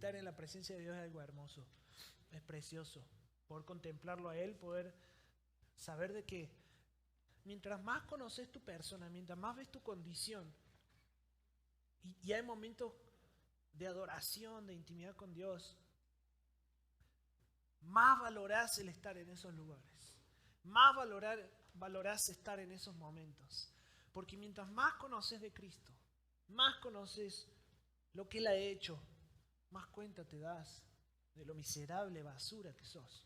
estar en la presencia de Dios es algo hermoso, es precioso. Poder contemplarlo a Él, poder saber de que mientras más conoces tu persona, mientras más ves tu condición, y hay momentos de adoración, de intimidad con Dios, más valorás el estar en esos lugares, más valorás estar en esos momentos. Porque mientras más conoces de Cristo, más conoces lo que Él ha hecho, más cuenta te das de lo miserable basura que sos.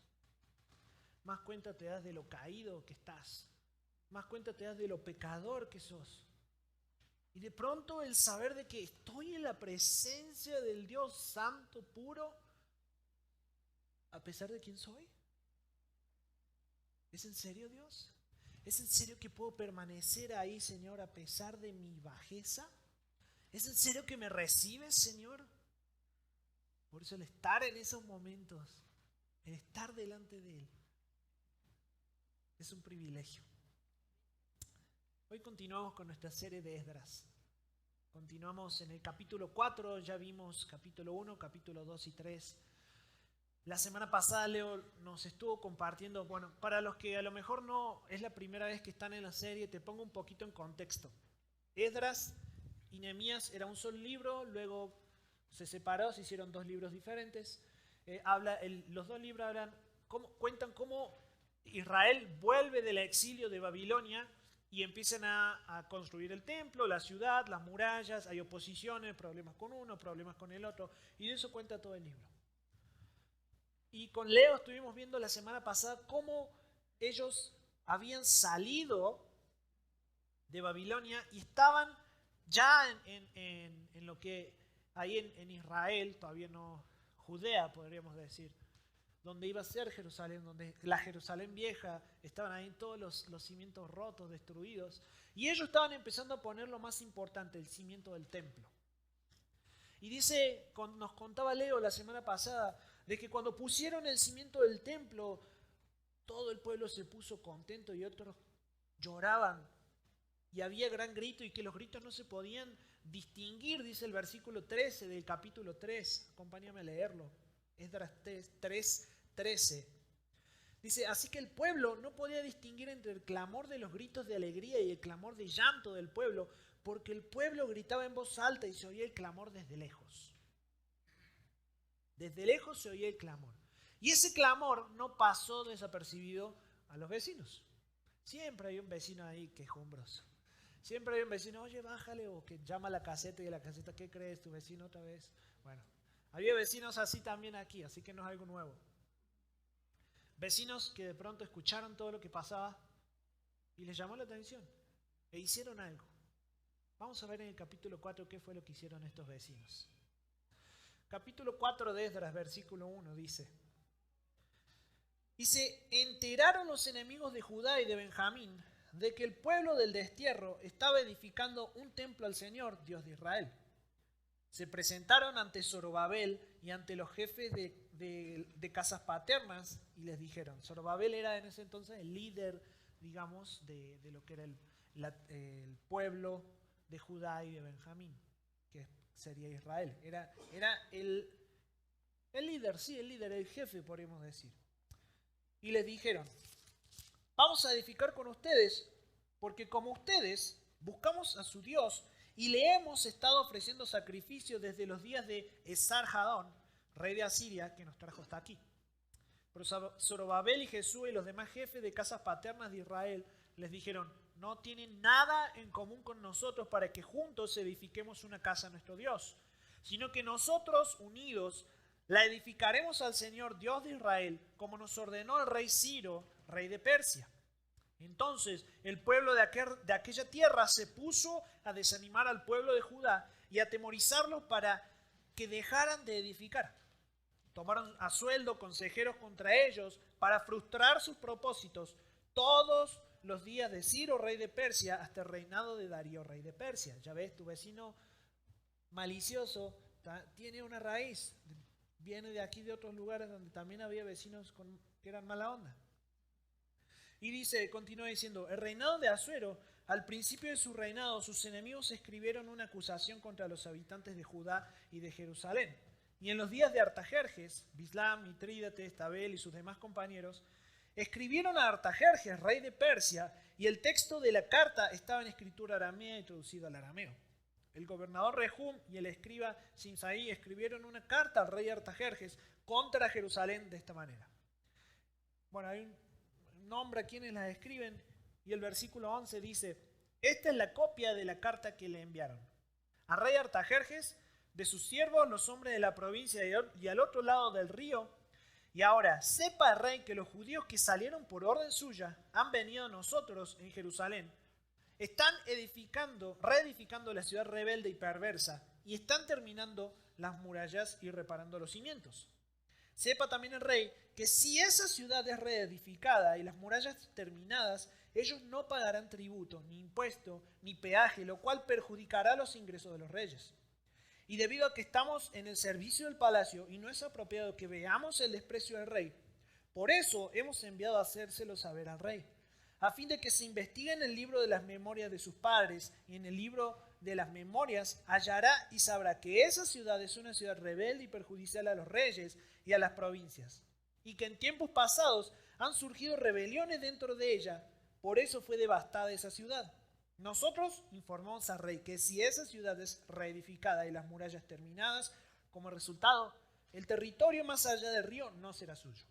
Más cuenta te das de lo caído que estás. Más cuenta te das de lo pecador que sos. Y de pronto el saber de que estoy en la presencia del Dios santo, puro, a pesar de quién soy. ¿Es en serio, Dios? ¿Es en serio que puedo permanecer ahí, Señor, a pesar de mi bajeza? ¿Es en serio que me recibes, Señor? Por eso el estar en esos momentos, el estar delante de Él, es un privilegio. Hoy continuamos con nuestra serie de Esdras. Continuamos en el capítulo 4, ya vimos capítulo 1, capítulo 2 y 3. La semana pasada Leo nos estuvo compartiendo, bueno, para los que a lo mejor no es la primera vez que están en la serie, te pongo un poquito en contexto. Esdras y Nehemías era un solo libro, luego se separó, se hicieron dos libros diferentes. Los dos libros cuentan cómo Israel vuelve del exilio de Babilonia y empiezan a construir el templo, la ciudad, las murallas, hay oposiciones, problemas con uno, problemas con el otro, y de eso cuenta todo el libro. Y con Leo estuvimos viendo la semana pasada cómo ellos habían salido de Babilonia y estaban ya en lo que ahí en Israel, todavía no Judea podríamos decir, donde iba a ser Jerusalén, donde la Jerusalén vieja, estaban ahí todos los cimientos rotos, destruidos, y ellos estaban empezando a poner lo más importante, el cimiento del templo. Y dice, nos contaba Leo la semana pasada, de que cuando pusieron el cimiento del templo, todo el pueblo se puso contento y otros lloraban. Y había gran grito y que los gritos no se podían distinguir, dice el versículo 13 del capítulo 3. Acompáñame a leerlo. Esdras 3:13. Dice, así que el pueblo no podía distinguir entre el clamor de los gritos de alegría y el clamor de llanto del pueblo, porque el pueblo gritaba en voz alta y se oía el clamor desde lejos. Desde lejos se oía el clamor. Y ese clamor no pasó desapercibido a los vecinos. Siempre hay un vecino ahí quejumbroso. Siempre hay un vecino, oye, bájale, o que llama a la caseta y a la caseta, ¿qué crees? ¿Tu vecino otra vez? Bueno, había vecinos así también aquí, así que no es algo nuevo. Vecinos que de pronto escucharon todo lo que pasaba y les llamó la atención e hicieron algo. Vamos a ver en el capítulo 4 qué fue lo que hicieron estos vecinos. Capítulo 4 de Esdras, versículo 1, dice, y se enteraron los enemigos de Judá y de Benjamín de que el pueblo del destierro estaba edificando un templo al Señor, Dios de Israel. Se presentaron ante Zorobabel y ante los jefes de casas paternas y les dijeron, Zorobabel era en ese entonces el líder, digamos, de lo que era el pueblo de Judá y de Benjamín, que sería Israel. Era el líder, sí, el jefe, podríamos decir. Y les dijeron, vamos a edificar con ustedes, porque como ustedes buscamos a su Dios y le hemos estado ofreciendo sacrificios desde los días de Esar-Hadón, rey de Asiria, que nos trajo hasta aquí. Pero Zorobabel y Jesús y los demás jefes de casas paternas de Israel les dijeron, no tienen nada en común con nosotros para que juntos edifiquemos una casa a nuestro Dios, sino que nosotros unidos la edificaremos al Señor Dios de Israel, como nos ordenó el rey Ciro, rey de Persia. Entonces el pueblo de aquella tierra se puso a desanimar al pueblo de Judá y a atemorizarlos para que dejaran de edificar. Tomaron a sueldo consejeros contra ellos para frustrar sus propósitos todos los días de Ciro, rey de Persia, hasta el reinado de Darío, rey de Persia. Ya ves, tu vecino malicioso tiene una raíz, viene de aquí, de otros lugares donde también había vecinos que eran mala onda. Y dice, continúa diciendo, el reinado de Asuero, al principio de su reinado, sus enemigos escribieron una acusación contra los habitantes de Judá y de Jerusalén. y en los días de Artajerjes, Bislam, Mitrídates, Tabel y sus demás compañeros, escribieron a Artajerjes, rey de Persia, y el texto de la carta estaba en escritura aramea y traducido al arameo. El gobernador Rehum y el escriba Simsai escribieron una carta al rey Artajerjes contra Jerusalén de esta manera. Bueno, hay un nombre a quienes las escriben y el versículo 11 dice: esta es la copia de la carta que le enviaron al rey Artajerjes, de sus siervos, los hombres de la provincia y al otro lado del río. Y ahora, sepa el rey que los judíos que salieron por orden suya han venido a nosotros en Jerusalén. Están reedificando la ciudad rebelde y perversa, y están terminando las murallas y reparando los cimientos. Sepa también el rey que si esa ciudad es reedificada y las murallas terminadas, ellos no pagarán tributo, ni impuesto, ni peaje, lo cual perjudicará los ingresos de los reyes. Y debido a que estamos en el servicio del palacio y no es apropiado que veamos el desprecio del rey, por eso hemos enviado a hacérselo saber al rey, a fin de que se investigue en el libro de las memorias de sus padres, y en el libro de las memorias hallará y sabrá que esa ciudad es una ciudad rebelde y perjudicial a los reyes y a las provincias, y que en tiempos pasados han surgido rebeliones dentro de ella, por eso fue devastada esa ciudad. Nosotros informamos al rey que si esa ciudad es reedificada y las murallas terminadas, como resultado, el territorio más allá del río no será suyo.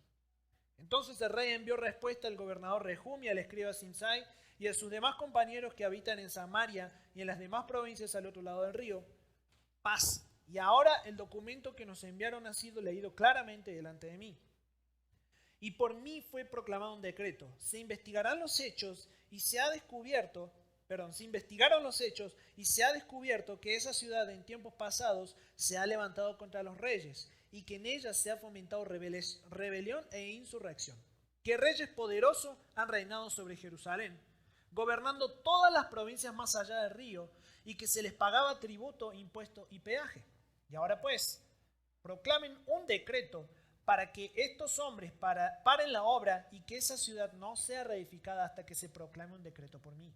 Entonces el rey envió respuesta al gobernador Rehum y al escriba Simsai y a sus demás compañeros que habitan en Samaria y en las demás provincias al otro lado del río: paz. Y ahora el documento que nos enviaron ha sido leído claramente delante de mí. Y por mí fue proclamado un decreto. Se investigaron los hechos y se ha descubierto que esa ciudad en tiempos pasados se ha levantado contra los reyes y que en ella se ha fomentado rebelión e insurrección. Que reyes poderosos han reinado sobre Jerusalén, gobernando todas las provincias más allá del río, y que se les pagaba tributo, impuesto y peaje. Y ahora pues, proclamen un decreto para que estos hombres paren la obra y que esa ciudad no sea reedificada hasta que se proclame un decreto por mí.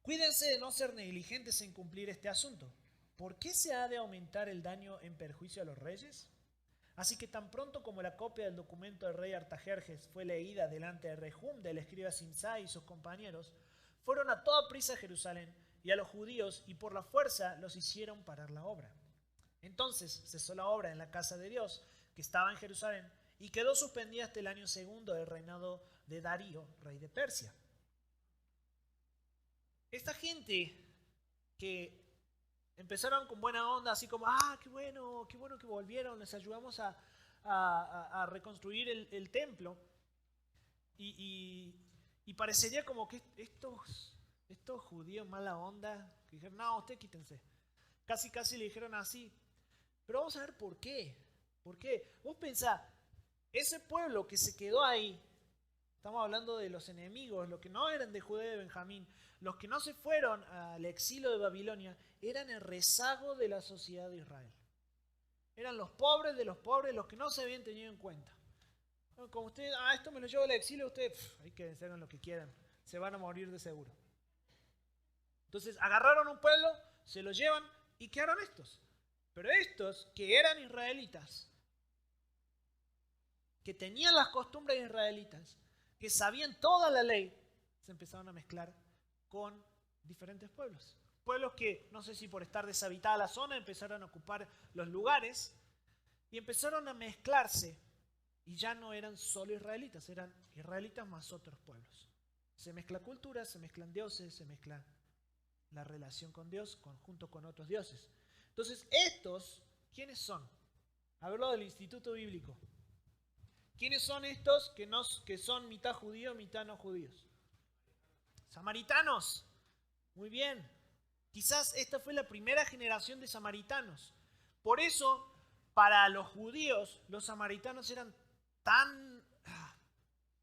Cuídense de no ser negligentes en cumplir este asunto. ¿Por qué se ha de aumentar el daño en perjuicio a los reyes? Así que tan pronto como la copia del documento del rey Artajerjes fue leída delante de Rehum, del escriba Simsai y sus compañeros, fueron a toda prisa a Jerusalén y a los judíos, y por la fuerza los hicieron parar la obra. Entonces cesó la obra en la casa de Dios, que estaba en Jerusalén, y quedó suspendida hasta el año segundo del reinado de Darío, rey de Persia. Esta gente que empezaron con buena onda, así como: qué bueno que volvieron, les ayudamos a reconstruir el templo. Y parecería como que estos judíos mala onda, que dijeron: no, ustedes quítense. Casi le dijeron así. Pero vamos a ver por qué. ¿Por qué? Vos pensá, ese pueblo que se quedó ahí, estamos hablando de los enemigos, los que no eran de Judá y de Benjamín, los que no se fueron al exilio de Babilonia, eran el rezago de la sociedad de Israel. Eran los pobres de los pobres, los que no se habían tenido en cuenta. Como ustedes: esto me lo llevo al exilio, ustedes hay que hagan lo que quieran, se van a morir de seguro. Entonces agarraron un pueblo, se lo llevan y quedaron estos. Pero estos que eran israelitas, que tenían las costumbres israelitas, que sabían toda la ley, se empezaron a mezclar con diferentes pueblos. Pueblos que, no sé si por estar deshabitada la zona, empezaron a ocupar los lugares y empezaron a mezclarse. Y ya no eran solo israelitas, eran israelitas más otros pueblos. Se mezcla cultura, se mezclan dioses, se mezcla la relación con Dios junto con otros dioses. Entonces, estos, ¿quiénes son? Hablo del Instituto Bíblico. ¿Quiénes son estos que son mitad judíos, mitad no judíos? Samaritanos. Muy bien. Quizás esta fue la primera generación de samaritanos. Por eso, para los judíos, los samaritanos eran tan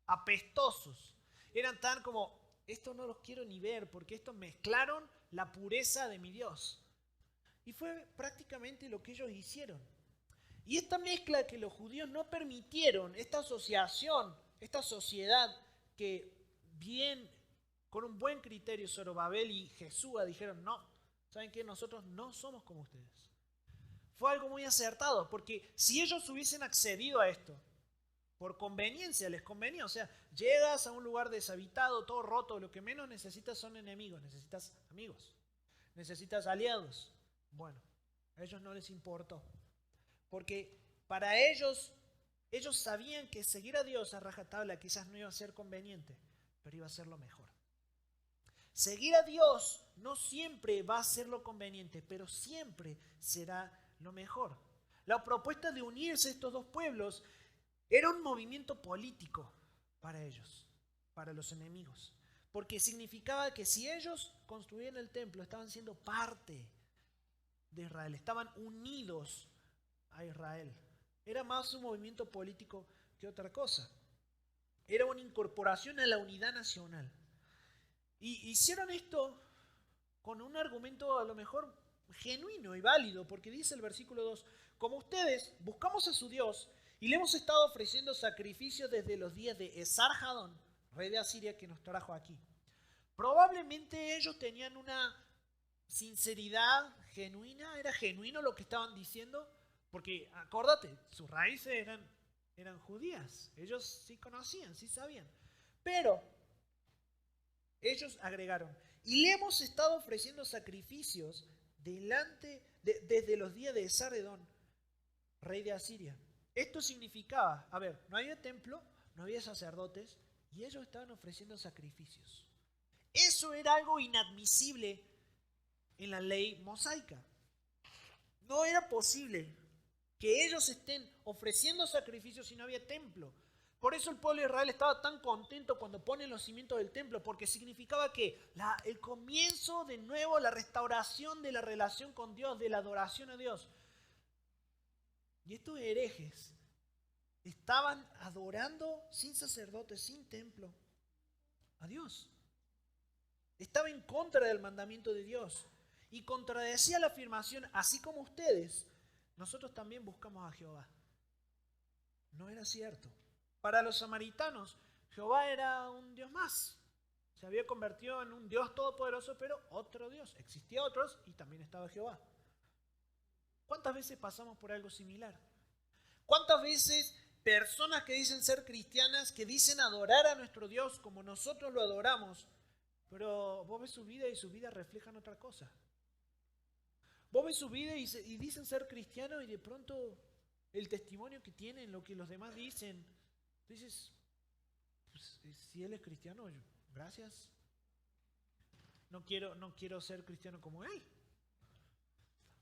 apestosos. Eran tan como: estos no los quiero ni ver, porque estos mezclaron la pureza de mi Dios. Y fue prácticamente lo que ellos hicieron. Y esta mezcla que los judíos no permitieron, esta asociación, esta sociedad que bien, con un buen criterio, Zorobabel y Jesúa dijeron: no, ¿saben qué? Nosotros no somos como ustedes. fue algo muy acertado, porque si ellos hubiesen accedido a esto, por conveniencia, les convenía, o sea, llegas a un lugar deshabitado, todo roto, lo que menos necesitas son enemigos, necesitas amigos, necesitas aliados. Bueno, a ellos no les importó, porque para ellos sabían que seguir a Dios a rajatabla quizás no iba a ser conveniente, pero iba a ser lo mejor. Seguir a Dios no siempre va a ser lo conveniente, pero siempre será lo mejor. La propuesta de unirse a estos dos pueblos era un movimiento político para ellos, para los enemigos, porque significaba que si ellos construían el templo, estaban siendo parte de Israel, estaban unidos a Israel. Era más un movimiento político que otra cosa. Era una incorporación a la unidad nacional. Y hicieron esto con un argumento a lo mejor genuino y válido, porque dice el versículo 2, como ustedes buscamos a su Dios y le hemos estado ofreciendo sacrificios desde los días de Esarhadón, rey de Asiria, que nos trajo aquí. Probablemente ellos tenían una sinceridad genuina, era genuino lo que estaban diciendo, porque acuérdate, sus raíces eran judías, ellos sí conocían, sí sabían, pero ellos agregaron, y le hemos estado ofreciendo sacrificios desde los días de Esarhadón, rey de Asiria. Esto significaba, a ver, no había templo, no había sacerdotes, y ellos estaban ofreciendo sacrificios. Eso era algo inadmisible en la ley mosaica. No era posible que ellos estén ofreciendo sacrificios si no había templo. Por eso el pueblo de Israel estaba tan contento cuando ponen los cimientos del templo, porque significaba que el comienzo de nuevo, la restauración de la relación con Dios, de la adoración a Dios. Y estos herejes estaban adorando sin sacerdotes, sin templo, a Dios. Estaba en contra del mandamiento de Dios y contradecía la afirmación, así como ustedes, nosotros también buscamos a Jehová. No era cierto. Para los samaritanos, Jehová era un Dios más. Se había convertido en un Dios todopoderoso, pero otro Dios. Existía otros y también estaba Jehová. ¿Cuántas veces pasamos por algo similar? ¿Cuántas veces personas que dicen ser cristianas, que dicen adorar a nuestro Dios como nosotros lo adoramos, pero vos ves su vida y sus vidas reflejan otra cosa? Vos ves su vida y dicen ser cristianos y de pronto el testimonio que tienen, lo que los demás dicen, tú dices, pues, si él es cristiano, gracias. No quiero ser cristiano como él.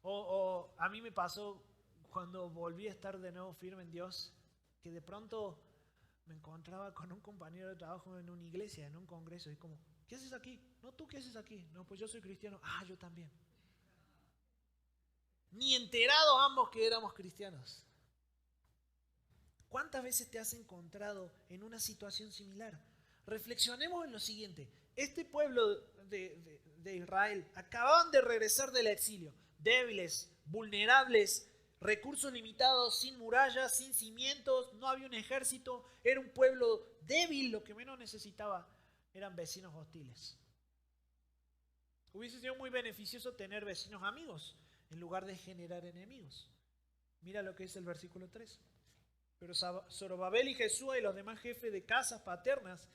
O a mí me pasó cuando volví a estar de nuevo firme en Dios, que de pronto me encontraba con un compañero de trabajo en una iglesia, en un congreso, y como, ¿qué haces aquí? No, ¿tú qué haces aquí? No, pues yo soy cristiano. Ah, yo también. Ni enterados ambos que éramos cristianos. ¿Cuántas veces te has encontrado en una situación similar? Reflexionemos en lo siguiente. Este pueblo de Israel acababan de regresar del exilio, débiles, vulnerables, recursos limitados, sin murallas, sin cimientos, no había un ejército, era un pueblo débil, lo que menos necesitaba eran vecinos hostiles. Hubiese sido muy beneficioso tener vecinos amigos en lugar de generar enemigos. Mira lo que es el versículo 3. Pero Zorobabel y Jesúa y los demás jefes de casas paternas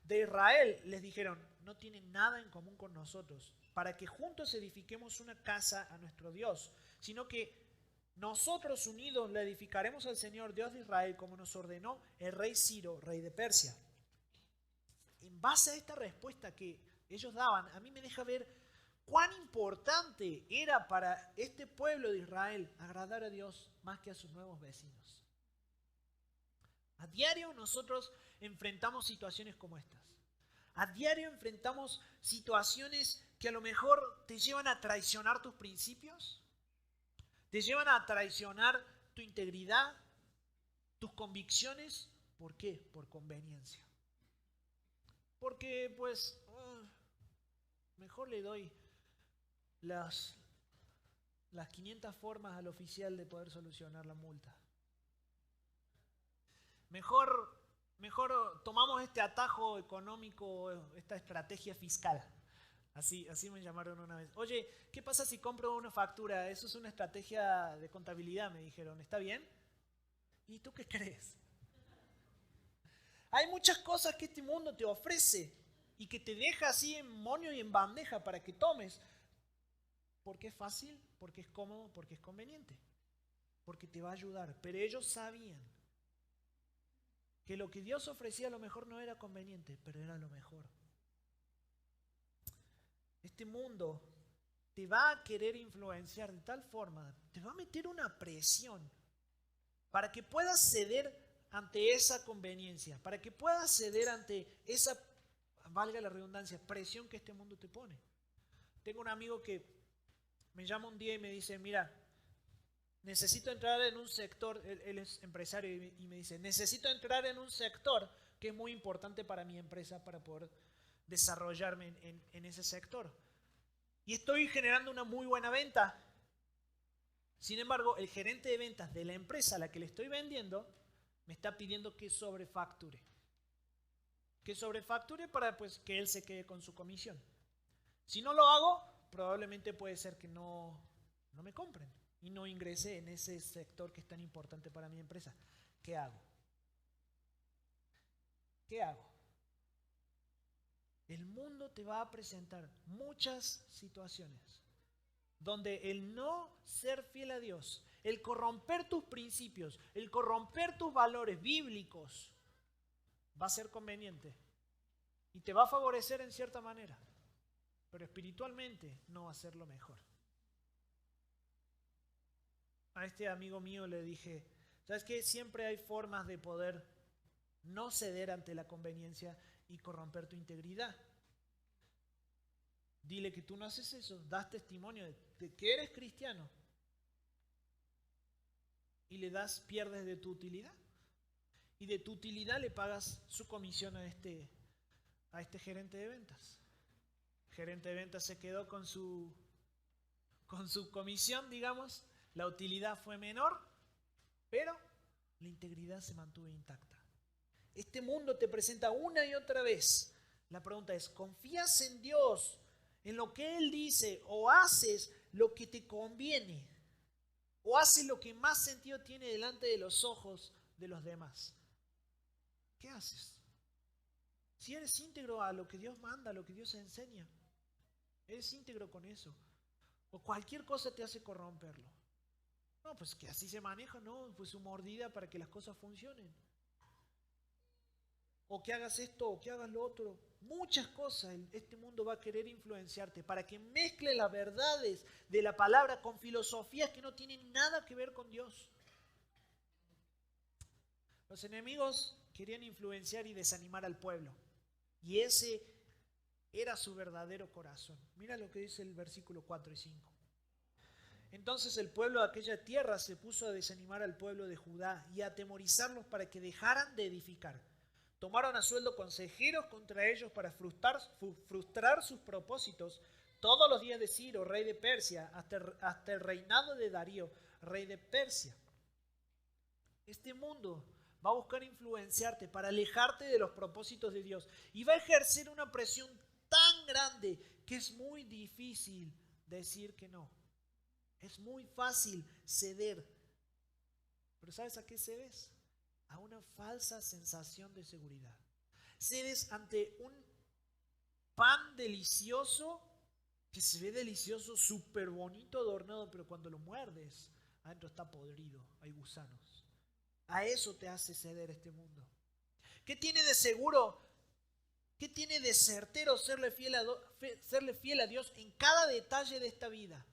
de Israel les dijeron, no tienen nada en común con nosotros, para que juntos edifiquemos una casa a nuestro Dios, sino que nosotros unidos le edificaremos al Señor Dios de Israel, como nos ordenó el rey Ciro, rey de Persia. En base a esta respuesta que ellos daban, a mí me deja ver cuán importante era para este pueblo de Israel agradar a Dios más que a sus nuevos vecinos. A diario nosotros enfrentamos situaciones como estas. A diario enfrentamos situaciones que a lo mejor te llevan a traicionar tus principios, te llevan a traicionar tu integridad, tus convicciones. ¿Por qué? Por conveniencia. Porque pues mejor le doy las 500 formas al oficial de poder solucionar la multa. Mejor tomamos este atajo económico, esta estrategia fiscal. Así me llamaron una vez. Oye, ¿qué pasa si compro una factura? Eso es una estrategia de contabilidad, me dijeron. ¿Está bien? ¿Y tú qué crees? Hay muchas cosas que este mundo te ofrece y que te deja así en moño y en bandeja para que tomes. Porque es fácil, porque es cómodo, porque es conveniente. Porque te va a ayudar. Pero ellos sabían que lo que Dios ofrecía a lo mejor no era conveniente, pero era lo mejor. Este mundo te va a querer influenciar de tal forma, te va a meter una presión para que puedas ceder ante esa conveniencia, para que puedas ceder ante esa, valga la redundancia, presión que este mundo te pone. Tengo un amigo que me llama un día y me dice, mira, necesito entrar en un sector, él es empresario y me dice, necesito entrar en un sector que es muy importante para mi empresa para poder desarrollarme en ese sector. Y estoy generando una muy buena venta. Sin embargo, el gerente de ventas de la empresa a la que le estoy vendiendo me está pidiendo que sobrefacture. Que sobrefacture para pues, que él se quede con su comisión. Si no lo hago, probablemente puede ser que no me compren y no ingrese en ese sector que es tan importante para mi empresa. ¿Qué hago? ¿Qué hago? El mundo te va a presentar muchas situaciones donde el no ser fiel a Dios, el corromper tus principios, el corromper tus valores bíblicos, va a ser conveniente y te va a favorecer en cierta manera, pero espiritualmente no va a ser lo mejor. A este amigo mío le dije, ¿sabes qué? Siempre hay formas de poder no ceder ante la conveniencia y corromper tu integridad. Dile que tú no haces eso, das testimonio de que eres cristiano y pierdes de tu utilidad. Y de tu utilidad le pagas su comisión a este gerente de ventas. El gerente de ventas se quedó con su comisión, digamos. La utilidad fue menor, pero la integridad se mantuvo intacta. Este mundo te presenta una y otra vez. La pregunta es, ¿confías en Dios, en lo que Él dice, o haces lo que te conviene? ¿O haces lo que más sentido tiene delante de los ojos de los demás? ¿Qué haces? Si eres íntegro a lo que Dios manda, a lo que Dios enseña, eres íntegro con eso. O cualquier cosa te hace corromperlo. No, pues que así se maneja, ¿no? Pues su mordida para que las cosas funcionen. O que hagas esto, o que hagas lo otro. Muchas cosas este mundo va a querer influenciarte para que mezcle las verdades de la palabra con filosofías que no tienen nada que ver con Dios. Los enemigos querían influenciar y desanimar al pueblo. Y ese era su verdadero corazón. Mira lo que dice el versículo 4 y 5. Entonces el pueblo de aquella tierra se puso a desanimar al pueblo de Judá y a atemorizarlos para que dejaran de edificar. Tomaron a sueldo consejeros contra ellos para frustrar sus propósitos todos los días de Ciro, rey de Persia, hasta el reinado de Darío, rey de Persia. Este mundo va a buscar influenciarte para alejarte de los propósitos de Dios y va a ejercer una presión tan grande que es muy difícil decir que no. Es muy fácil ceder. Pero ¿sabes a qué cedes? A una falsa sensación de seguridad. Cedes ante un pan delicioso, que se ve delicioso, súper bonito, adornado, pero cuando lo muerdes, adentro está podrido, hay gusanos. A eso te hace ceder este mundo. ¿Qué tiene de seguro? ¿Qué tiene de certero serle fiel a Dios en cada detalle de esta vida?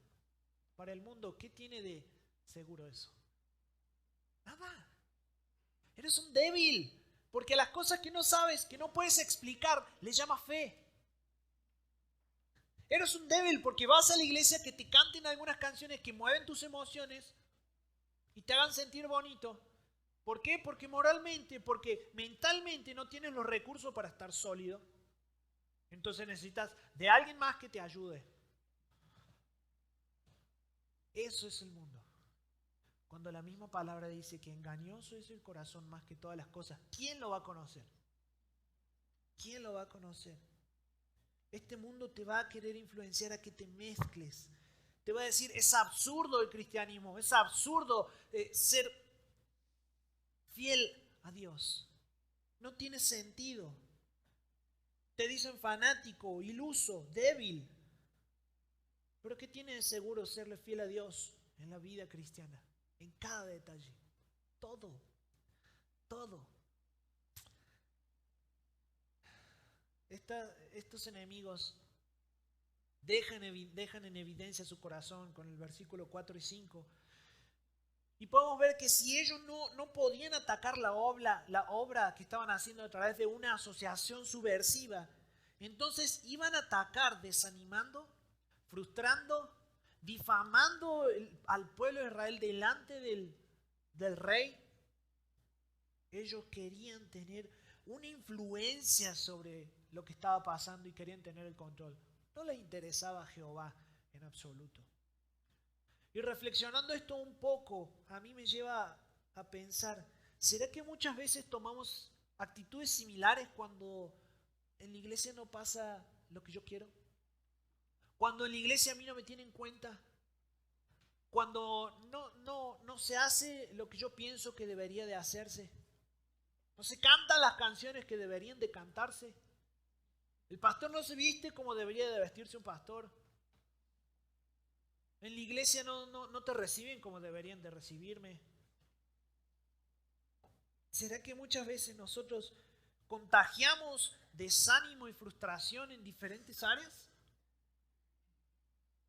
Para el mundo, ¿qué tiene de seguro eso? Nada. Eres un débil, porque a las cosas que no sabes, que no puedes explicar, le llamas fe. Eres un débil porque vas a la iglesia que te canten algunas canciones que mueven tus emociones y te hagan sentir bonito. ¿Por qué? Porque moralmente, porque mentalmente no tienes los recursos para estar sólido. Entonces necesitas de alguien más que te ayude. Eso es el mundo. Cuando la misma palabra dice que engañoso es el corazón más que todas las cosas, ¿quién lo va a conocer? ¿Quién lo va a conocer? Este mundo te va a querer influenciar a que te mezcles. Te va a decir, es absurdo el cristianismo, es absurdo ser fiel a Dios. No tiene sentido. Te dicen fanático, iluso, débil. Pero ¿qué tiene de seguro serle fiel a Dios en la vida cristiana? En cada detalle. Todo. Todo. Estos enemigos dejan en evidencia su corazón con el versículo 4 y 5. Y podemos ver que si ellos no podían atacar la obra que estaban haciendo a través de una asociación subversiva, entonces iban a atacar desanimando, frustrando, difamando al pueblo de Israel delante del rey. Ellos querían tener una influencia sobre lo que estaba pasando y querían tener el control. No les interesaba a Jehová en absoluto. Y reflexionando esto un poco, a mí me lleva a pensar, ¿será que muchas veces tomamos actitudes similares cuando en la iglesia no pasa lo que yo quiero? Cuando en la iglesia a mí no me tienen en cuenta. Cuando no se hace lo que yo pienso que debería de hacerse. No se cantan las canciones que deberían de cantarse. El pastor no se viste como debería de vestirse un pastor. En la iglesia no te reciben como deberían de recibirme. ¿Será que muchas veces nosotros contagiamos desánimo y frustración en diferentes áreas?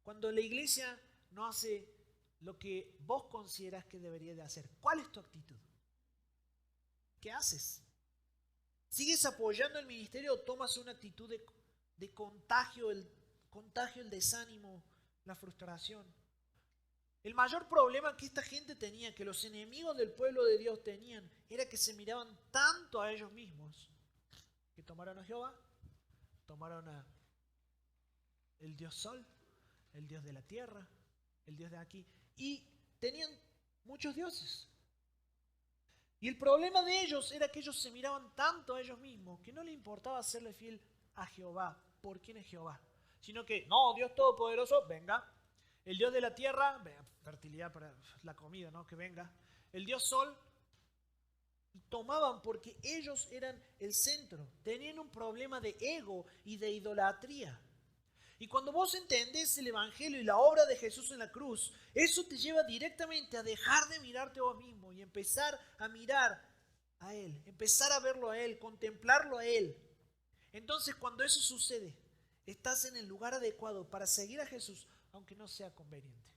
Cuando la iglesia no hace lo que vos consideras que debería de hacer, ¿cuál es tu actitud? ¿Qué haces? ¿Sigues apoyando el ministerio o tomas una actitud de contagio, el desánimo, la frustración? El mayor problema que esta gente tenía, que los enemigos del pueblo de Dios tenían, era que se miraban tanto a ellos mismos, que tomaron a Jehová, tomaron a el Dios Sol, el Dios de la tierra, el Dios de aquí, y tenían muchos dioses. Y el problema de ellos era que ellos se miraban tanto a ellos mismos que no les importaba serle fiel a Jehová. ¿Por quién es Jehová? Sino que, no, Dios Todopoderoso, venga. El Dios de la tierra, fertilidad para la comida, ¿no? Que venga. El Dios Sol, tomaban porque ellos eran el centro. Tenían un problema de ego y de idolatría. Y cuando vos entendés el Evangelio y la obra de Jesús en la cruz, eso te lleva directamente a dejar de mirarte a vos mismo y empezar a mirar a Él, empezar a verlo a Él, contemplarlo a Él. Entonces, cuando eso sucede, estás en el lugar adecuado para seguir a Jesús, aunque no sea conveniente.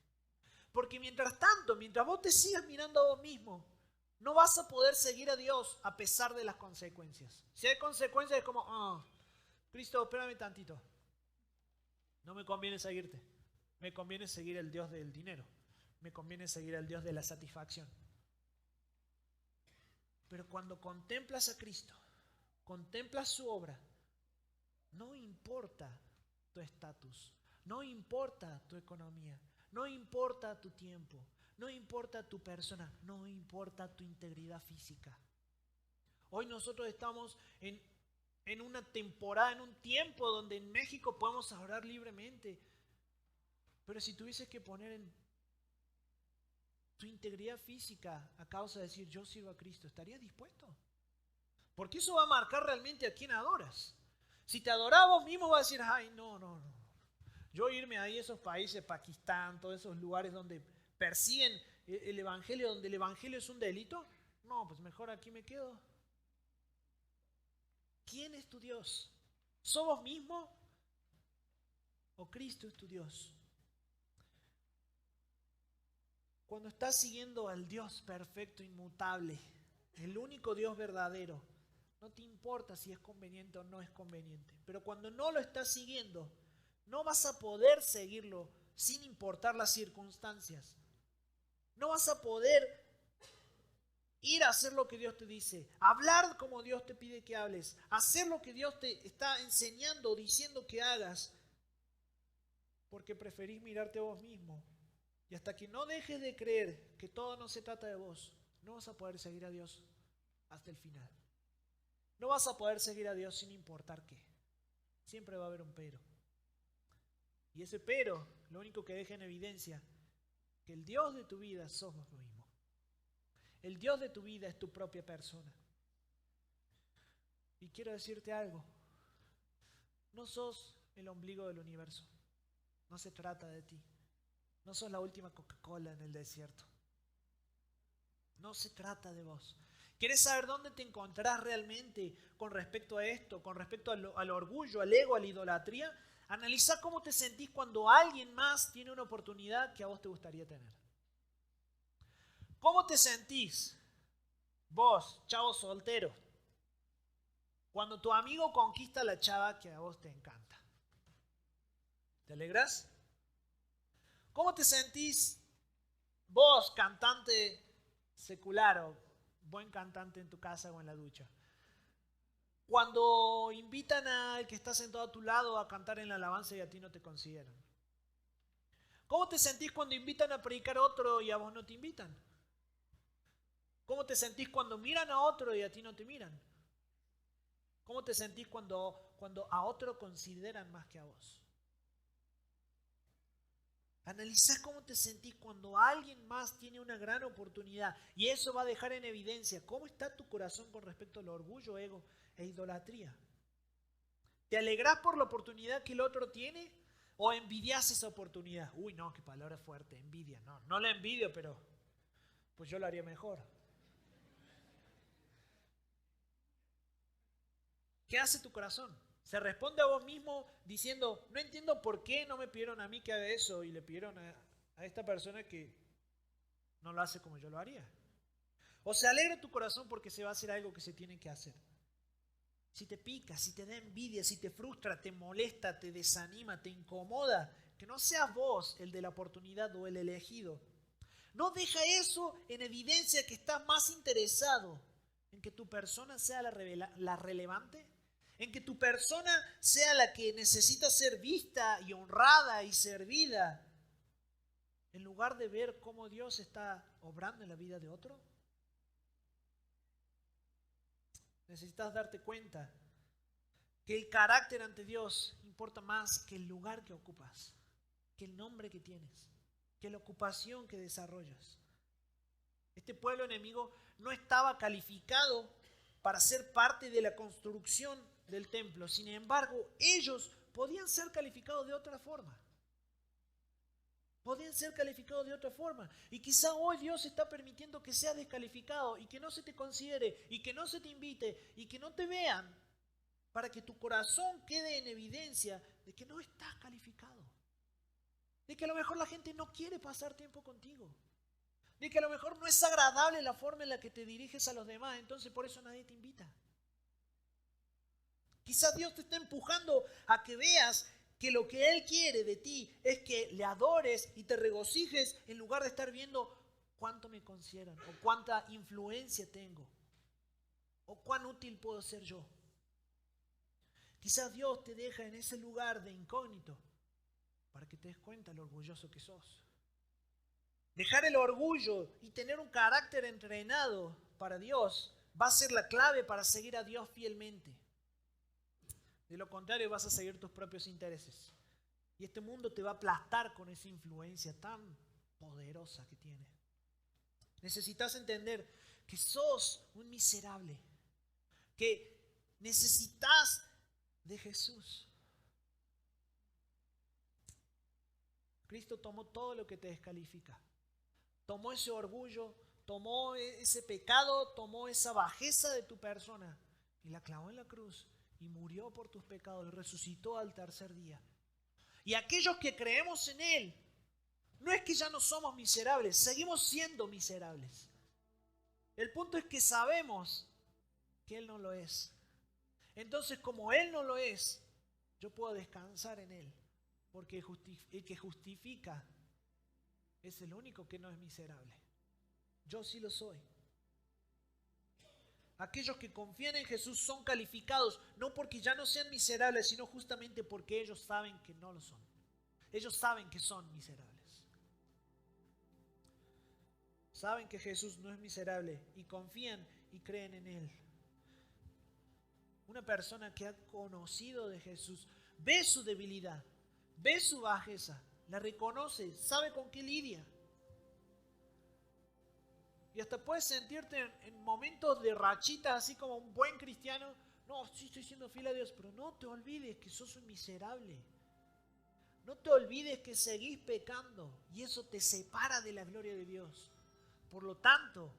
Porque mientras tanto, mientras vos te sigas mirando a vos mismo, no vas a poder seguir a Dios a pesar de las consecuencias. Si hay consecuencias es como, Cristo, espérame tantito. No me conviene seguirte. Me conviene seguir el Dios del dinero. Me conviene seguir el Dios de la satisfacción. Pero cuando contemplas a Cristo, contemplas su obra, no importa tu estatus, no importa tu economía, no importa tu tiempo, no importa tu persona, no importa tu integridad física. Hoy nosotros estamos en una temporada, en un tiempo donde en México podemos orar libremente. Pero si tuvieses que poner en tu integridad física a causa de decir yo sirvo a Cristo, ¿estarías dispuesto? Porque eso va a marcar realmente a quién adoras. Si te adorás vos mismo vas a decir, ay, no. Yo irme ahí a esos países, Pakistán, todos esos lugares donde persiguen el Evangelio, donde el Evangelio es un delito, no, pues mejor aquí me quedo. ¿Quién es tu Dios? ¿Sos vos mismo o Cristo es tu Dios? Cuando estás siguiendo al Dios perfecto, inmutable, el único Dios verdadero, no te importa si es conveniente o no es conveniente. Pero cuando no lo estás siguiendo, no vas a poder seguirlo sin importar las circunstancias. No vas a poder ir a hacer lo que Dios te dice, hablar como Dios te pide que hables, hacer lo que Dios te está enseñando o diciendo que hagas, porque preferís mirarte a vos mismo. Y hasta que no dejes de creer que todo no se trata de vos, no vas a poder seguir a Dios hasta el final. No vas a poder seguir a Dios sin importar qué. Siempre va a haber un pero. Y ese pero, lo único que deja en evidencia, que el Dios de tu vida sos vos mismo. El Dios de tu vida es tu propia persona. Y quiero decirte algo. No sos el ombligo del universo. No se trata de ti. No sos la última Coca-Cola en el desierto. No se trata de vos. ¿Quieres saber dónde te encontrás realmente con respecto a esto? Con respecto al orgullo, al ego, a la idolatría. Analiza cómo te sentís cuando alguien más tiene una oportunidad que a vos te gustaría tener. ¿Cómo te sentís vos, chavo soltero, cuando tu amigo conquista a la chava que a vos te encanta? ¿Te alegras? ¿Cómo te sentís vos, cantante secular o buen cantante en tu casa o en la ducha, cuando invitan al que está sentado a tu lado a cantar en la alabanza y a ti no te consideran? ¿Cómo te sentís cuando invitan a predicar a otro y a vos no te invitan? ¿Cómo te sentís cuando miran a otro y a ti no te miran? ¿Cómo te sentís cuando a otro consideran más que a vos? Analizá cómo te sentís cuando alguien más tiene una gran oportunidad, y eso va a dejar en evidencia cómo está tu corazón con respecto al orgullo, ego e idolatría. ¿Te alegrás por la oportunidad que el otro tiene o envidias esa oportunidad? Uy, no, qué palabra fuerte, envidia. No la envidio, pero pues yo lo haría mejor. ¿Qué hace tu corazón? Se responde a vos mismo diciendo, no entiendo por qué no me pidieron a mí que haga eso y le pidieron a esta persona que no lo hace como yo lo haría. O se alegra tu corazón porque se va a hacer algo que se tiene que hacer. Si te pica, si te da envidia, si te frustra, te molesta, te desanima, te incomoda, que no seas vos el de la oportunidad o el elegido. No deja eso en evidencia que estás más interesado en que tu persona sea la relevante, en que tu persona sea la que necesita ser vista y honrada y servida, en lugar de ver cómo Dios está obrando en la vida de otro. Necesitas darte cuenta que el carácter ante Dios importa más que el lugar que ocupas, que el nombre que tienes, que la ocupación que desarrollas. Este pueblo enemigo no estaba calificado para ser parte de la construcción del templo. Sin embargo, ellos podían ser calificados de otra forma. Podían ser calificados de otra forma. Y quizá hoy Dios está permitiendo que seas descalificado y que no se te considere y que no se te invite y que no te vean, para que tu corazón quede en evidencia de que no estás calificado. De que a lo mejor la gente no quiere pasar tiempo contigo. De que a lo mejor no es agradable la forma en la que te diriges a los demás, entonces por eso nadie te invita. Quizás Dios te está empujando a que veas que lo que Él quiere de ti es que le adores y te regocijes en lugar de estar viendo cuánto me consideran o cuánta influencia tengo o cuán útil puedo ser yo. Quizás Dios te deja en ese lugar de incógnito para que te des cuenta lo orgulloso que sos. Dejar el orgullo y tener un carácter entrenado para Dios va a ser la clave para seguir a Dios fielmente. De lo contrario, vas a seguir tus propios intereses. Y este mundo te va a aplastar con esa influencia tan poderosa que tiene. Necesitas entender que sos un miserable, que necesitas de Jesús. Cristo tomó todo lo que te descalifica. Tomó ese orgullo, tomó ese pecado, tomó esa bajeza de tu persona y la clavó en la cruz y murió por tus pecados y resucitó al tercer día. Y aquellos que creemos en Él, no es que ya no somos miserables, seguimos siendo miserables. El punto es que sabemos que Él no lo es. Entonces, como Él no lo es, yo puedo descansar en Él, porque el que justifica es el único que no es miserable. Yo sí lo soy. Aquellos que confían en Jesús son calificados no porque ya no sean miserables, sino justamente porque ellos saben que no lo son. Ellos saben que son miserables. Saben que Jesús no es miserable y confían y creen en Él. Una persona que ha conocido de Jesús ve su debilidad, ve su bajeza, la reconoce, sabe con qué lidia. Y hasta puedes sentirte en momentos de rachitas, así como un buen cristiano. No, sí estoy siendo fiel a Dios, pero no te olvides que sos un miserable. No te olvides que seguís pecando y eso te separa de la gloria de Dios. Por lo tanto,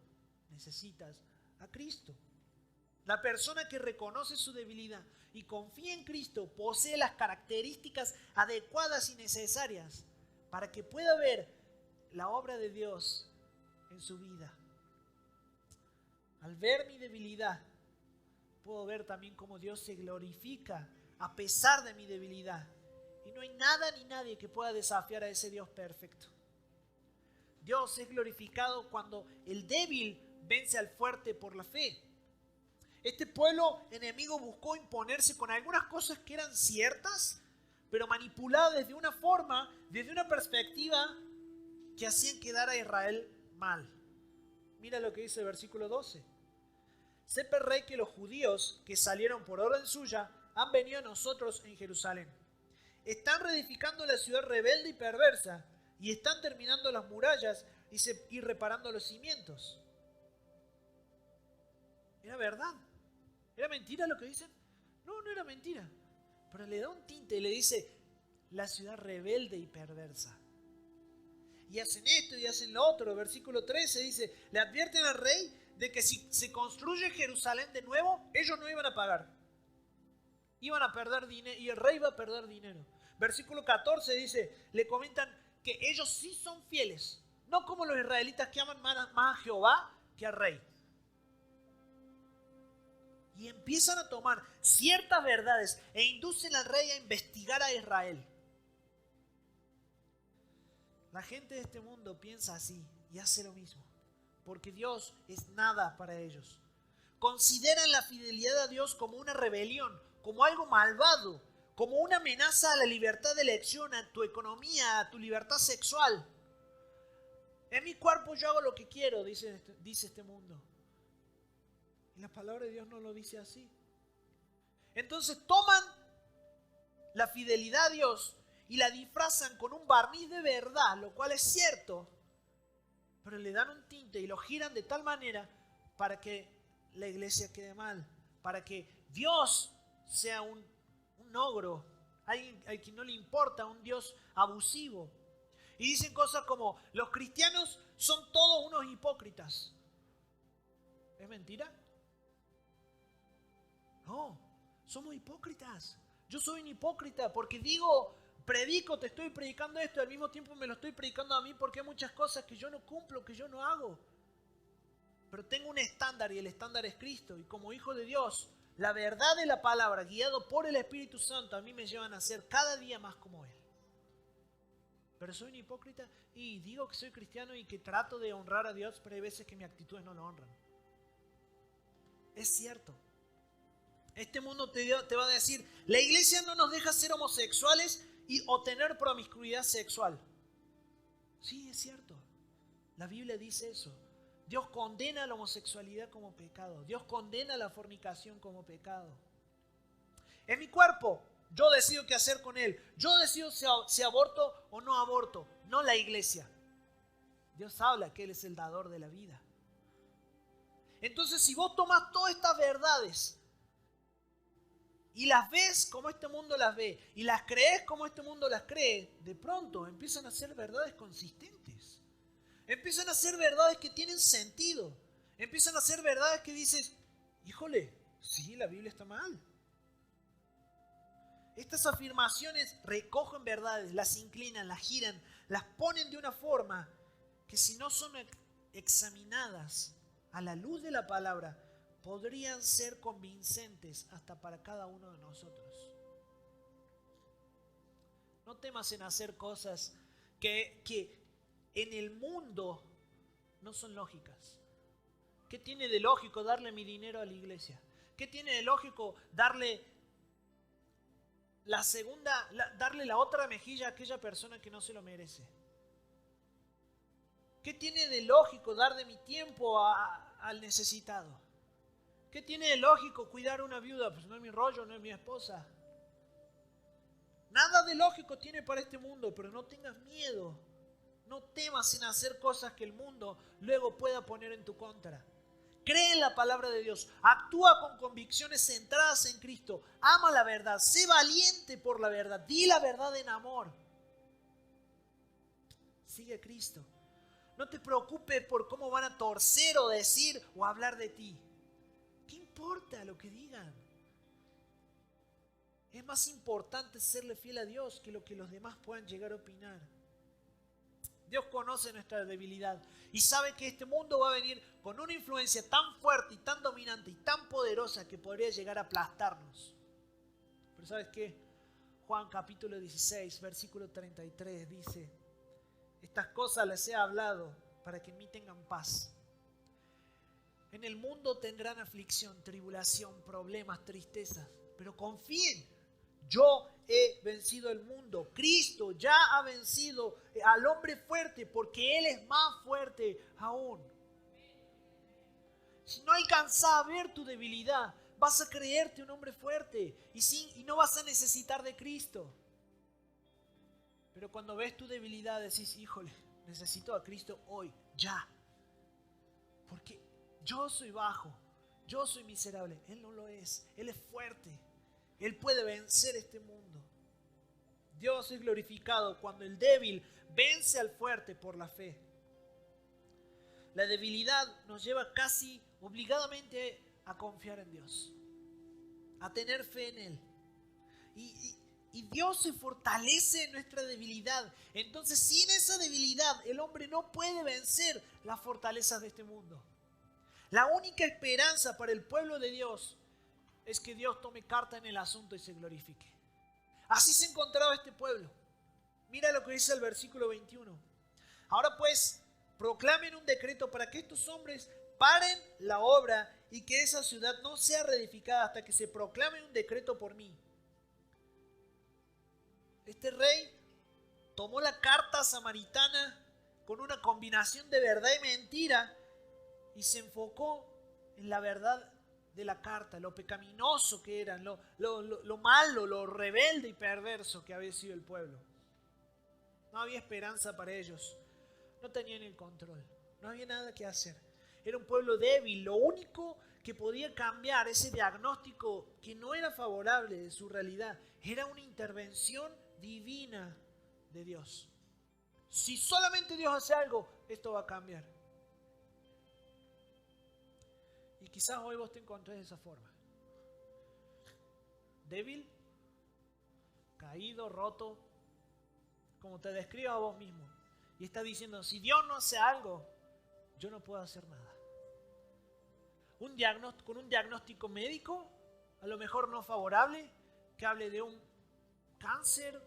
necesitas a Cristo. La persona que reconoce su debilidad y confía en Cristo posee las características adecuadas y necesarias para que pueda ver la obra de Dios en su vida. Al ver mi debilidad, puedo ver también cómo Dios se glorifica a pesar de mi debilidad. Y no hay nada ni nadie que pueda desafiar a ese Dios perfecto. Dios es glorificado cuando el débil vence al fuerte por la fe. Este pueblo enemigo buscó imponerse con algunas cosas que eran ciertas, pero manipuladas desde una forma, desde una perspectiva que hacían quedar a Israel mal. Mira lo que dice el versículo 12. Sepa, rey, que los judíos que salieron por orden suya han venido a nosotros en Jerusalén. Están reedificando la ciudad rebelde y perversa y están terminando las murallas y reparando los cimientos. ¿Era verdad? ¿Era mentira lo que dicen? No, no era mentira. Pero le da un tinte y le dice la ciudad rebelde y perversa. Y hacen esto y hacen lo otro. Versículo 13 dice, le advierten al rey de que si se construye Jerusalén de nuevo, ellos no iban a pagar. Iban a perder dinero y el rey iba a perder dinero. Versículo 14 dice, le comentan que ellos sí son fieles. No como los israelitas que aman más a Jehová que al rey. Y empiezan a tomar ciertas verdades e inducen al rey a investigar a Israel. La gente de este mundo piensa así y hace lo mismo, porque Dios es nada para ellos. Consideran la fidelidad a Dios como una rebelión, como algo malvado, como una amenaza a la libertad de elección, a tu economía, a tu libertad sexual. En mi cuerpo yo hago lo que quiero, dice este mundo. Y la palabra de Dios no lo dice así. Entonces toman la fidelidad a Dios y la disfrazan con un barniz de verdad, lo cual es cierto, pero le dan un tinte y lo giran de tal manera para que la iglesia quede mal, para que Dios sea un ogro, alguien al que no le importa, un Dios abusivo. Y dicen cosas como, los cristianos son todos unos hipócritas. ¿Es mentira? No, somos hipócritas. Yo soy un hipócrita porque predico, te estoy predicando esto y al mismo tiempo me lo estoy predicando a mí porque hay muchas cosas que yo no cumplo, que yo no hago. Pero tengo un estándar y el estándar es Cristo. Y como hijo de Dios, la verdad de la palabra, guiado por el Espíritu Santo, a mí me llevan a ser cada día más como Él. Pero soy un hipócrita y digo que soy cristiano y que trato de honrar a Dios, pero hay veces que mis actitudes no lo honran. Es cierto. Este mundo te va a decir, la iglesia no nos deja ser homosexuales o tener promiscuidad sexual. Sí, es cierto. La Biblia dice eso. Dios condena la homosexualidad como pecado. Dios condena la fornicación como pecado. En mi cuerpo, yo decido qué hacer con él. Yo decido si aborto o no aborto, no la iglesia. Dios habla que Él es el dador de la vida. Entonces, si vos tomás todas estas verdades y las ves como este mundo las ve y las crees como este mundo las cree, de pronto empiezan a ser verdades consistentes. Empiezan a ser verdades que tienen sentido. Empiezan a ser verdades que dices, híjole, sí, la Biblia está mal. Estas afirmaciones recogen verdades, las inclinan, las giran, las ponen de una forma que si no son examinadas a la luz de la palabra, podrían ser convincentes hasta para cada uno de nosotros. No temas en hacer cosas que en el mundo no son lógicas. ¿Qué tiene de lógico darle mi dinero a la iglesia? ¿Qué tiene de lógico darle la otra mejilla a aquella persona que no se lo merece? ¿Qué tiene de lógico dar de mi tiempo al necesitado? ¿Qué tiene de lógico cuidar a una viuda? Pues no es mi rollo, no es mi esposa. Nada de lógico tiene para este mundo, pero no tengas miedo. No temas en hacer cosas que el mundo luego pueda poner en tu contra. Cree en la palabra de Dios. Actúa con convicciones centradas en Cristo. Ama la verdad. Sé valiente por la verdad. Di la verdad en amor. Sigue a Cristo. No te preocupes por cómo van a torcer o decir o hablar de ti. ¿Qué importa lo que digan? Es más importante serle fiel a Dios que lo que los demás puedan llegar a opinar. Dios conoce nuestra debilidad y sabe que este mundo va a venir con una influencia tan fuerte y tan dominante y tan poderosa que podría llegar a aplastarnos. Pero ¿sabes qué? Juan capítulo 16, versículo 33 dice: estas cosas les he hablado para que en mí tengan paz. En el mundo tendrán aflicción, tribulación, problemas, tristezas, pero confíen. Yo he vencido el mundo. Cristo ya ha vencido al hombre fuerte porque Él es más fuerte aún. Si no alcanzas a ver tu debilidad, vas a creerte un hombre fuerte y no vas a necesitar de Cristo. Pero cuando ves tu debilidad decís: híjole, necesito a Cristo hoy, ya. Porque yo soy bajo, yo soy miserable. Él no lo es, Él es fuerte. Él puede vencer este mundo. Dios es glorificado cuando el débil vence al fuerte por la fe. La debilidad nos lleva casi obligadamente a confiar en Dios, a tener fe en Él. Y Dios se fortalece en nuestra debilidad. Entonces, sin esa debilidad, el hombre no puede vencer las fortalezas de este mundo. La única esperanza para el pueblo de Dios es que Dios tome carta en el asunto y se glorifique. Así se encontraba este pueblo. Mira lo que dice el versículo 21. Ahora pues, proclamen un decreto para que estos hombres paren la obra y que esa ciudad no sea reedificada hasta que se proclame un decreto por mí. Este rey tomó la carta samaritana con una combinación de verdad y mentira y se enfocó en la verdad de la carta, lo pecaminoso que eran, lo malo, lo rebelde y perverso que había sido el pueblo. No había esperanza para ellos, no tenían el control, no había nada que hacer. Era un pueblo débil, lo único que podía cambiar ese diagnóstico que no era favorable de su realidad era una intervención divina de Dios. Si solamente Dios hace algo, esto va a cambiar. Y quizás hoy vos te encontrés de esa forma. Débil, caído, roto, como te describo a vos mismo. Y estás diciendo: si Dios no hace algo, yo no puedo hacer nada. Con un diagnóstico médico, a lo mejor no favorable, que hable de un cáncer,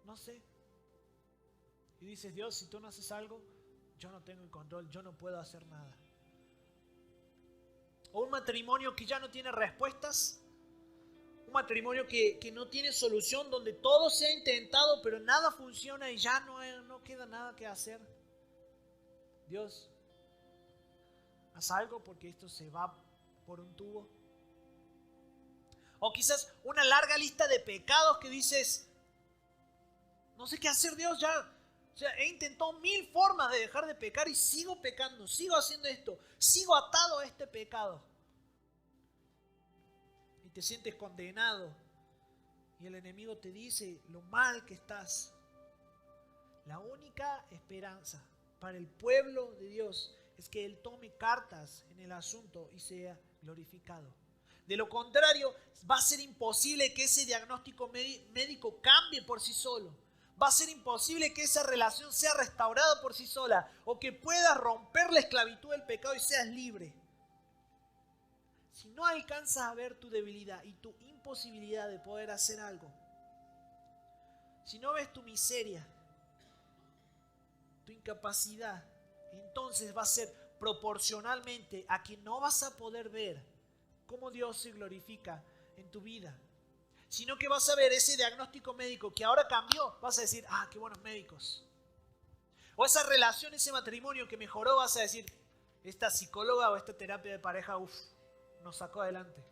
no sé. Y dices: Dios, si tú no haces algo, yo no tengo el control, yo no puedo hacer nada. O un matrimonio que ya no tiene respuestas, un matrimonio que no tiene solución, donde todo se ha intentado pero nada funciona y ya no queda nada que hacer. Dios, haz algo porque esto se va por un tubo. O quizás una larga lista de pecados que dices: no sé qué hacer, Dios, ya. O sea, he intentado 1000 formas de dejar de pecar y sigo pecando, sigo haciendo esto, sigo atado a este pecado. Y te sientes condenado y el enemigo te dice lo mal que estás. La única esperanza para el pueblo de Dios es que Él tome cartas en el asunto y sea glorificado. De lo contrario, va a ser imposible que ese diagnóstico médico cambie por sí solo. Va a ser imposible que esa relación sea restaurada por sí sola o que puedas romper la esclavitud del pecado y seas libre. Si no alcanzas a ver tu debilidad y tu imposibilidad de poder hacer algo, si no ves tu miseria, tu incapacidad, entonces va a ser proporcionalmente a que no vas a poder ver cómo Dios se glorifica en tu vida, sino que vas a ver ese diagnóstico médico que ahora cambió, vas a decir: ah, qué buenos médicos. O esa relación, ese matrimonio que mejoró, vas a decir: esta psicóloga o esta terapia de pareja, nos sacó adelante.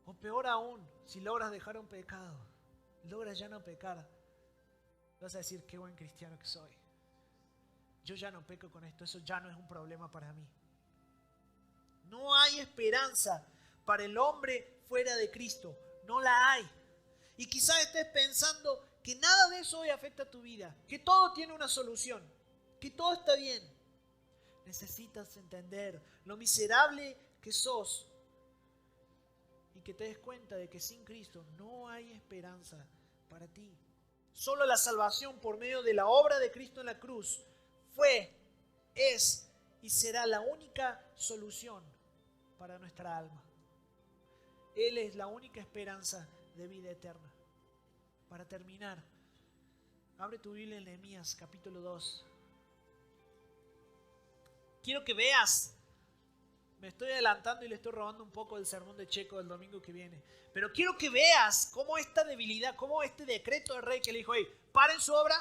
O peor aún, si logras dejar un pecado, logras ya no pecar, vas a decir, qué buen cristiano que soy. Yo ya no peco con esto, eso ya no es un problema para mí. No hay esperanza para el hombre fuera de Cristo, no la hay. Y quizás estés pensando que nada de eso hoy afecta a tu vida, que todo tiene una solución, que todo está bien. Necesitas entender lo miserable que sos y que te des cuenta de que sin Cristo no hay esperanza para ti. Solo la salvación por medio de la obra de Cristo en la cruz fue, es y será la única solución para nuestra alma. Él es la única esperanza de vida eterna. Para terminar, abre tu Biblia en Nehemías capítulo 2. Quiero que veas, me estoy adelantando y le estoy robando un poco del sermón de Checo del domingo que viene, pero quiero que veas cómo esta debilidad, cómo este decreto del rey que le dijo, hey, paren su obra,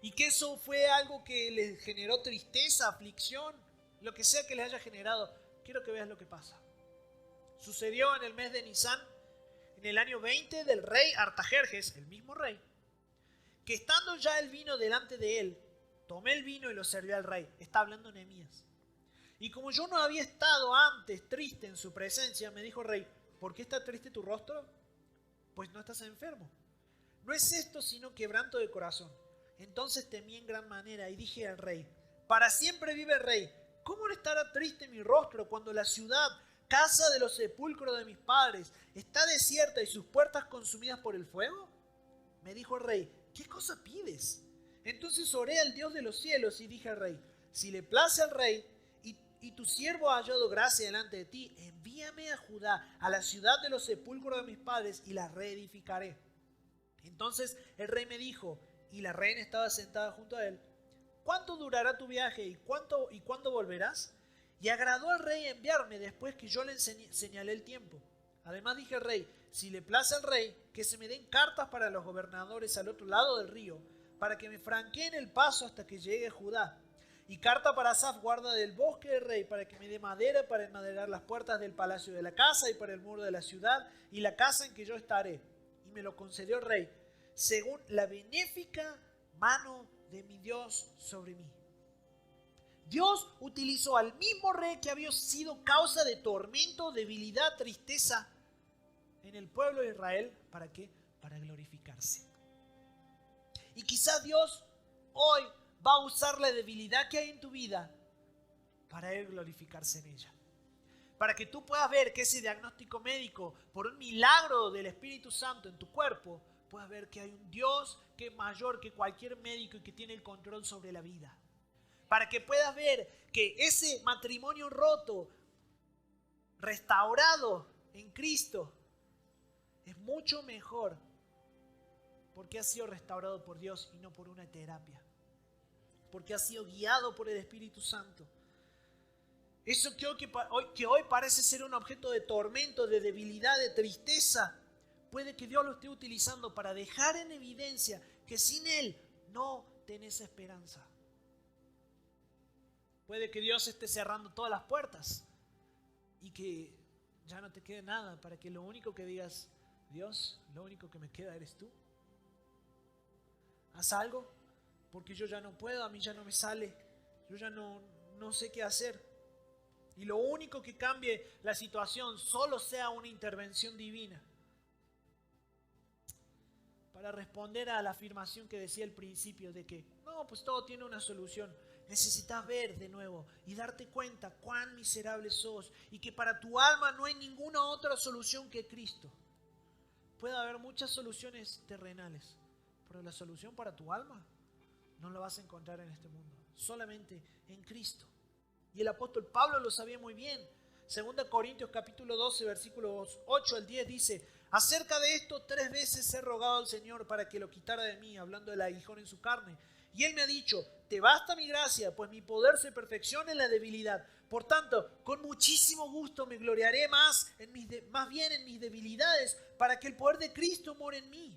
y que eso fue algo que les generó tristeza, aflicción, lo que sea que les haya generado, quiero que veas lo que pasa. Sucedió en el mes de Nisán, en el año 20 del rey Artajerjes, el mismo rey, que estando ya el vino delante de él, tomé el vino y lo serví al rey. Está hablando Nehemías. Y como yo no había estado antes triste en su presencia, me dijo el rey, ¿por qué está triste tu rostro? Pues no estás enfermo. No es esto sino quebranto de corazón. Entonces temí en gran manera y dije al rey, para siempre vive el rey, ¿cómo no estará triste mi rostro cuando la ciudad, casa de los sepulcros de mis padres, está desierta y sus puertas consumidas por el fuego? Me dijo el rey, ¿qué cosa pides? Entonces oré al Dios de los cielos y dije al rey, si le place al rey y tu siervo ha hallado gracia delante de ti, envíame a Judá, a la ciudad de los sepulcros de mis padres, y la reedificaré. Entonces el rey me dijo, y la reina estaba sentada junto a él, ¿cuánto durará tu viaje y cuándo volverás? Y agradó al rey enviarme después que yo le señalé el tiempo. Además dije al rey, si le place al rey, que se me den cartas para los gobernadores al otro lado del río, para que me franqueen el paso hasta que llegue a Judá. Y carta para Asaf, guarda del bosque del rey, para que me dé madera para enmaderar las puertas del palacio de la casa y para el muro de la ciudad y la casa en que yo estaré. Y me lo concedió el rey, según la benéfica mano de mi Dios sobre mí. Dios utilizó al mismo rey que había sido causa de tormento, debilidad, tristeza en el pueblo de Israel. ¿Para qué? Para glorificarse. Y quizás Dios hoy va a usar la debilidad que hay en tu vida para Él glorificarse en ella. Para que tú puedas ver que ese diagnóstico médico, por un milagro del Espíritu Santo en tu cuerpo, puedas ver que hay un Dios que es mayor que cualquier médico y que tiene el control sobre la vida. Para que puedas ver que ese matrimonio roto, restaurado en Cristo, es mucho mejor porque ha sido restaurado por Dios y no por una terapia. Porque ha sido guiado por el Espíritu Santo. Eso que hoy parece ser un objeto de tormento, de debilidad, de tristeza, puede que Dios lo esté utilizando para dejar en evidencia que sin Él no tenés esperanza. Puede que Dios esté cerrando todas las puertas y que ya no te quede nada para que lo único que digas, Dios, lo único que me queda eres tú. Haz algo, porque yo ya no puedo, a mí ya no me sale, yo ya no sé qué hacer. Y lo único que cambie la situación solo sea una intervención divina. Para responder a la afirmación que decía al principio de que, no, pues todo tiene una solución. Necesitas ver de nuevo y darte cuenta cuán miserable sos y que para tu alma no hay ninguna otra solución que Cristo. Puede haber muchas soluciones terrenales, pero la solución para tu alma no la vas a encontrar en este mundo, solamente en Cristo. Y el apóstol Pablo lo sabía muy bien. 2 Corintios capítulo 12, versículos 8 al 10 dice, acerca de esto 3 veces he rogado al Señor para que lo quitara de mí, hablando del aguijón en su carne. Y Él me ha dicho, te basta mi gracia, pues mi poder se perfecciona en la debilidad. Por tanto, con muchísimo gusto me gloriaré más bien en mis debilidades, para que el poder de Cristo more en mí.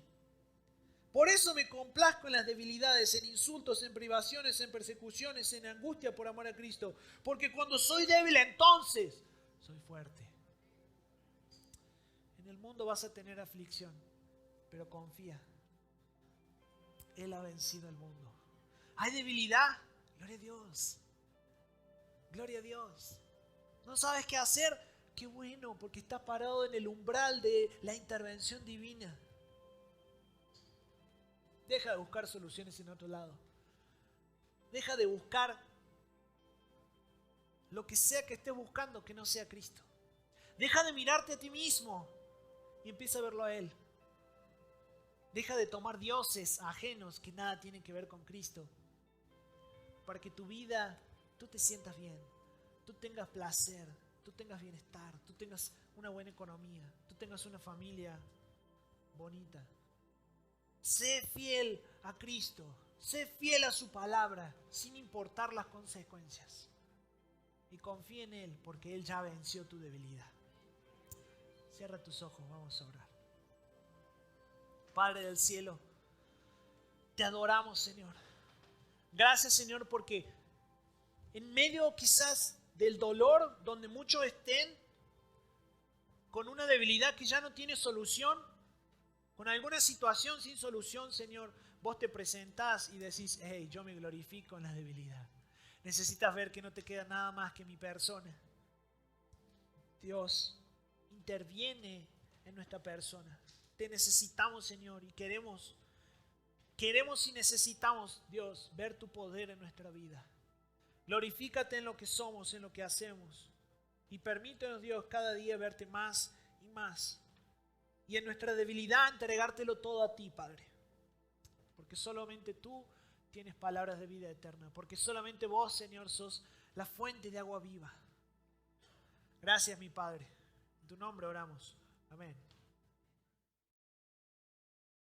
Por eso me complazco en las debilidades, en insultos, en privaciones, en persecuciones, en angustia por amor a Cristo. Porque cuando soy débil, entonces soy fuerte. En el mundo vas a tener aflicción, pero confía. Él ha vencido el mundo. ¿Hay debilidad? Gloria a Dios. Gloria a Dios. ¿No sabes qué hacer? Qué bueno, porque estás parado en el umbral de la intervención divina. Deja de buscar soluciones en otro lado. Deja de buscar lo que sea que estés buscando que no sea Cristo. Deja de mirarte a ti mismo y empieza a verlo a Él. Deja de tomar dioses ajenos que nada tienen que ver con Cristo. Para que tu vida, tú te sientas bien, tú tengas placer, tú tengas bienestar, tú tengas una buena economía, tú tengas una familia bonita. Sé fiel a Cristo, sé fiel a su palabra, sin importar las consecuencias. Y confía en Él, porque Él ya venció tu debilidad. Cierra tus ojos, vamos a orar. Padre del cielo, te adoramos, Señor. Gracias, Señor, porque en medio quizás del dolor, donde muchos estén con una debilidad que ya no tiene solución, con alguna situación sin solución, Señor, vos te presentás y decís, hey, yo me glorifico en la debilidad. Necesitas ver que no te queda nada más que mi persona. Dios, interviene en nuestra persona. Te necesitamos, Señor, y queremos y necesitamos, Dios, ver tu poder en nuestra vida. Glorifícate en lo que somos, en lo que hacemos. Y permítenos, Dios, cada día verte más y más. Y en nuestra debilidad entregártelo todo a ti, Padre. Porque solamente tú tienes palabras de vida eterna. Porque solamente vos, Señor, sos la fuente de agua viva. Gracias, mi Padre. En tu nombre oramos. Amén.